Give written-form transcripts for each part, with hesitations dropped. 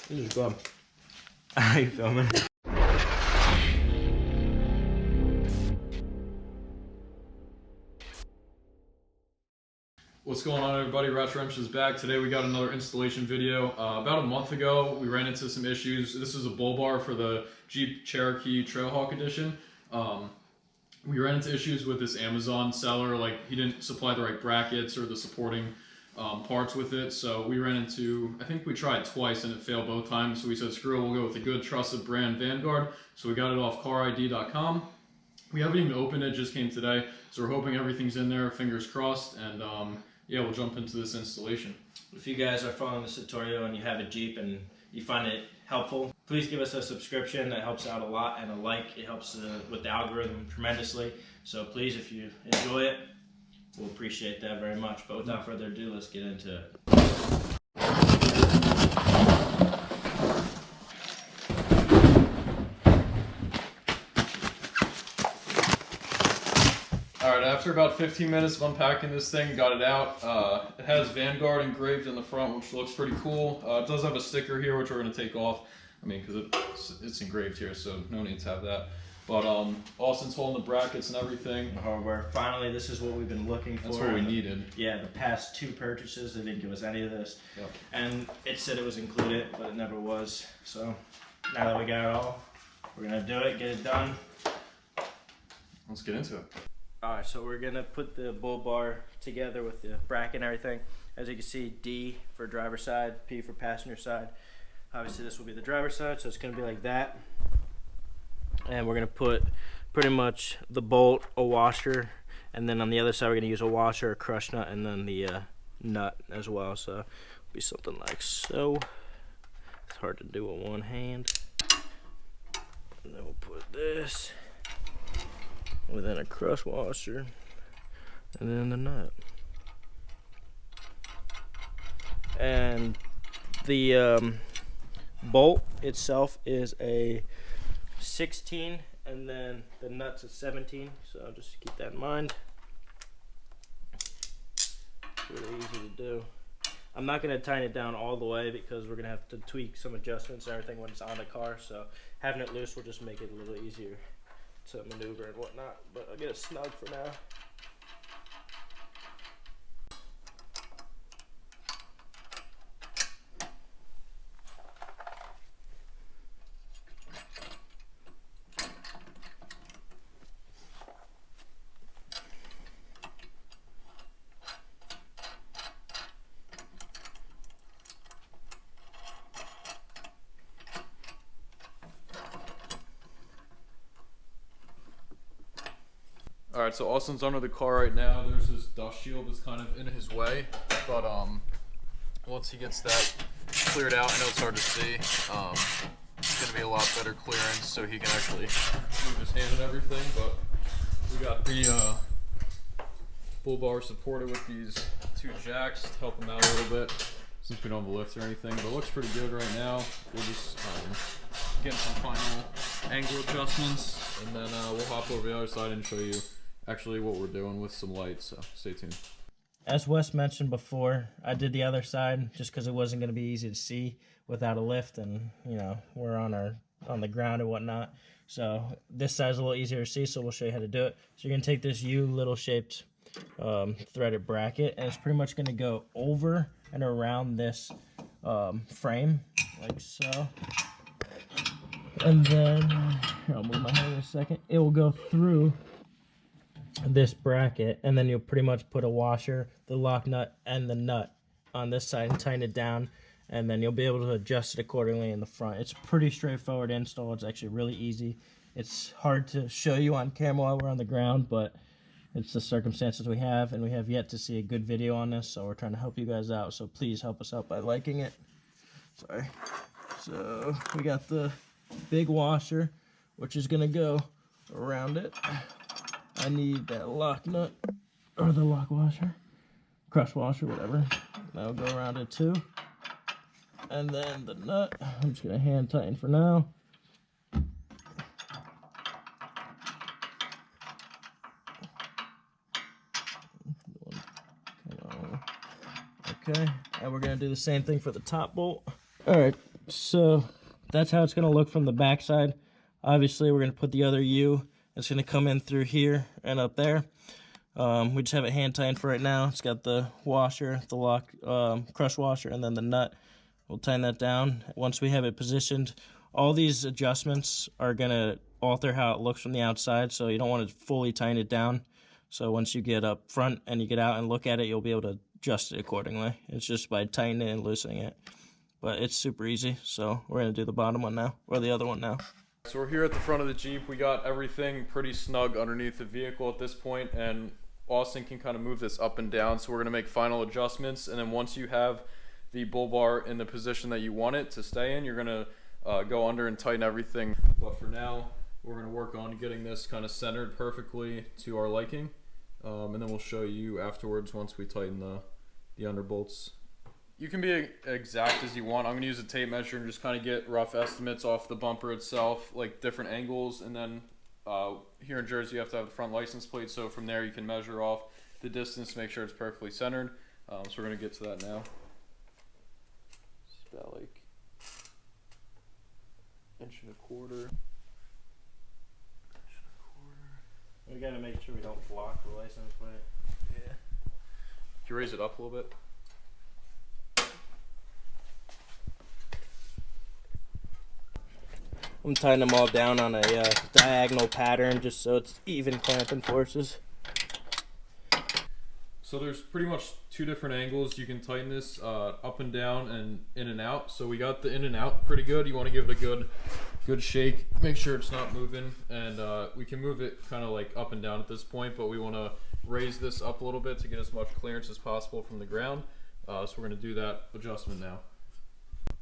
This is good. How you filming? What's going on, everybody? Ratchet is back. Today we got another installation video. About a month ago, we ran into some issues. This is a Bullbar for the Jeep Cherokee Trailhawk Edition. We ran into issues with this Amazon seller. Like, he didn't supply the right brackets or the supporting parts with it. So we ran into, I think we tried twice and it failed both times. So we said, screw it, we'll go with a good trusted brand, Vanguard. So we got it off carid.com. We haven't even opened it, just came today. So we're hoping everything's in there, fingers crossed. And yeah, we'll jump into this installation. If you guys are following this tutorial and you have a Jeep and you find it helpful, please give us a subscription. That helps out a lot, and a like. It helps with the algorithm tremendously. So please, if you enjoy it, we'll appreciate that very much. But without further ado, let's get into it. Alright, after about 15 minutes of unpacking this thing, got it out. It has Vanguard engraved in the front, which looks pretty cool. It does have a sticker here, which we're going to take off. I mean, because it's engraved here, so no need to have that. But Austin's holding the brackets and everything. Hardware. Finally, this is what we've been looking for. That's what we needed. Yeah, the past two purchases, they didn't give us any of this. Yep. And it said it was included, but it never was. So now that we got it all, we're going to do it, get it done. Let's get into it. Alright, so we're going to put the Bullbar together with the bracket and everything. As you can see, D for driver side, P for passenger side. Obviously this will be the driver's side, so it's going to be like that. And we're going to put pretty much the bolt, a washer, and then on the other side we're going to use a washer, a crush nut, and then the nut as well. So it'll be something like so. It's hard to do with one hand. And then we'll put this within a crush washer, and then the nut. And the bolt itself is a 16, and then the nuts is 17, so just keep that in mind. It's really easy to do. I'm not going to tighten it down all the way because we're going to have to tweak some adjustments and everything when it's on the car, so having it loose will just make it a little easier to maneuver and whatnot, but I'll get it snug for now. Alright, so Austin's under the car right now. There's this dust shield that's kind of in his way, but once he gets that cleared out, I know it's hard to see, it's going to be a lot better clearance so he can actually move his hand and everything. But we got the Bullbar supported with these two jacks to help him out a little bit since we don't have a lift or anything, but it looks pretty good right now. We'll just get some final angle adjustments, and then we'll hop over the other side and show you actually what we're doing with some lights, so stay tuned. As Wes mentioned before, I did the other side just because it wasn't going to be easy to see without a lift, and you know, we're on the ground and whatnot, so this side's a little easier to see, so we'll show you how to do it. So you're going to take this U little shaped threaded bracket, and it's pretty much going to go over and around this frame like so, and then I'll move my hand in a second. It will go through this bracket, and then you'll pretty much put a washer, the lock nut, and the nut on this side and tighten it down, and then you'll be able to adjust it accordingly in the front. It's pretty straightforward install. It's actually really easy. It's hard to show you on camera while we're on the ground, but it's the circumstances we have, and we have yet to see a good video on this, so we're trying to help you guys out, so please help us out by liking it. Sorry. So we got the big washer, which is going to go around it. I need that lock nut, or the lock washer, crush washer, whatever. That'll go around it too. And then the nut, I'm just going to hand tighten for now. Okay, and we're going to do the same thing for the top bolt. Alright, So that's how it's going to look from the backside. Obviously, we're going to put the other U. It's going to come in through here and up there. We just have it hand tightened for right now. It's got the washer, the lock, crush washer, and then the nut. We'll tighten that down. Once we have it positioned, all these adjustments are going to alter how it looks from the outside, so you don't want to fully tighten it down. So once you get up front and you get out and look at it, you'll be able to adjust it accordingly. It's just by tightening it and loosening it. But it's super easy, so we're going to do the bottom one now, or the other one now. So we're here at the front of the Jeep. We got everything pretty snug underneath the vehicle at this point, and Austin can kind of move this up and down. So we're going to make final adjustments, and then once you have the bull bar in the position that you want it to stay in, you're going to go under and tighten everything. But for now, we're going to work on getting this kind of centered perfectly to our liking, and then we'll show you afterwards once we tighten the underbolts. You can be exact as you want. I'm going to use a tape measure and just kind of get rough estimates off the bumper itself, like different angles, and then here in Jersey you have to have the front license plate, so from there you can measure off the distance to make sure it's perfectly centered. So we're going to get to that now. It's about like 1.25 inches. We got to make sure we don't block the license plate. Yeah. Can you raise it up a little bit? I'm tying them all down on a diagonal pattern just so it's even clamping forces. So there's pretty much two different angles you can tighten this, up and down and in and out. So we got the in and out pretty good. You want to give it a good shake, make sure it's not moving, and we can move it kind of like up and down at this point, but we want to raise this up a little bit to get as much clearance as possible from the ground. So we're going to do that adjustment now.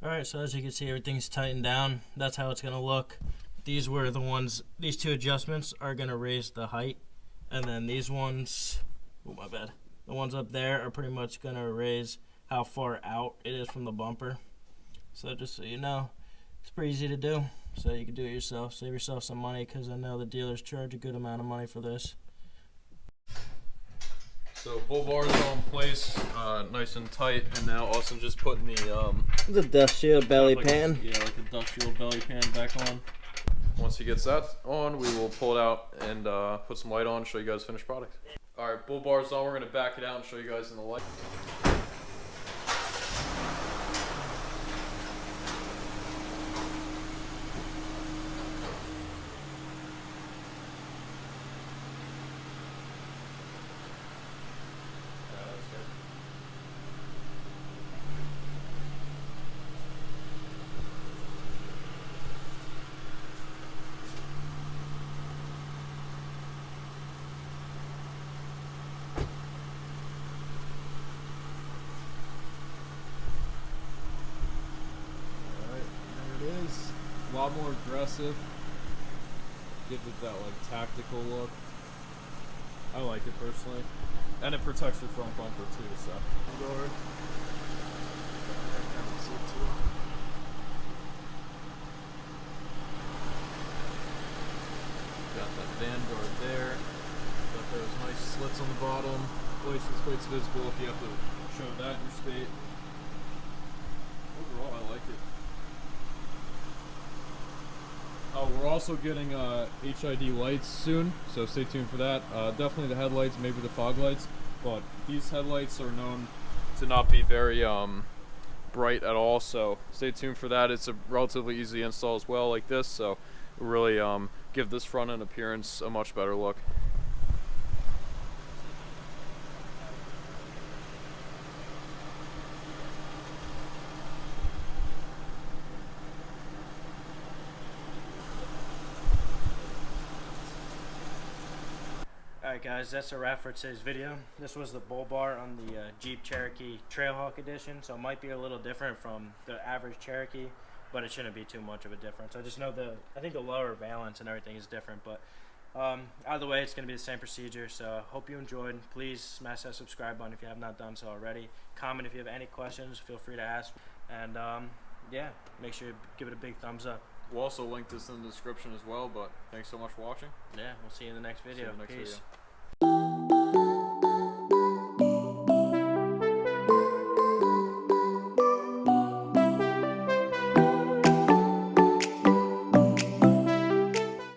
Alright, so as you can see, everything's tightened down. That's how it's going to look. These were the ones, these two adjustments are going to raise the height. And then these ones, oh my bad, the ones up there are pretty much going to raise how far out it is from the bumper. So just so you know, it's pretty easy to do. So you can do it yourself, save yourself some money, because I know the dealers charge a good amount of money for this. So bull bars are in place, nice and tight, and now Austin just putting The dust shield belly pan. Yeah, like the dust shield belly pan back on. Once he gets that on, we will pull it out and put some light on and show you guys the finished product. Alright, bull bars on, we're going to back it out and show you guys in the light. A lot more aggressive, gives it that like tactical look. I like it personally, and it protects your front bumper too. So got that Vanguard there. Got those nice slits on the bottom. License plates visible if you have to show that in your state. Overall, I like it. Oh, we're also getting HID lights soon, so stay tuned for that. Definitely the headlights, maybe the fog lights, but these headlights are known to not be very bright at all, so stay tuned for that. It's a relatively easy install as well, like this, so really give this front end appearance a much better look. Alright guys, that's a wrap for today's video. This was the bull bar on the Jeep Cherokee Trailhawk edition, so it might be a little different from the average Cherokee, but it shouldn't be too much of a difference. I just know I think the lower valance and everything is different, but either way it's going to be the same procedure. So hope you enjoyed. Please smash that subscribe button if you have not done so already. Comment if you have any questions, feel free to ask, and yeah, make sure you give it a big thumbs up. We'll also link this in the description as well, but thanks so much for watching. Yeah, we'll see you in the next video. Peace.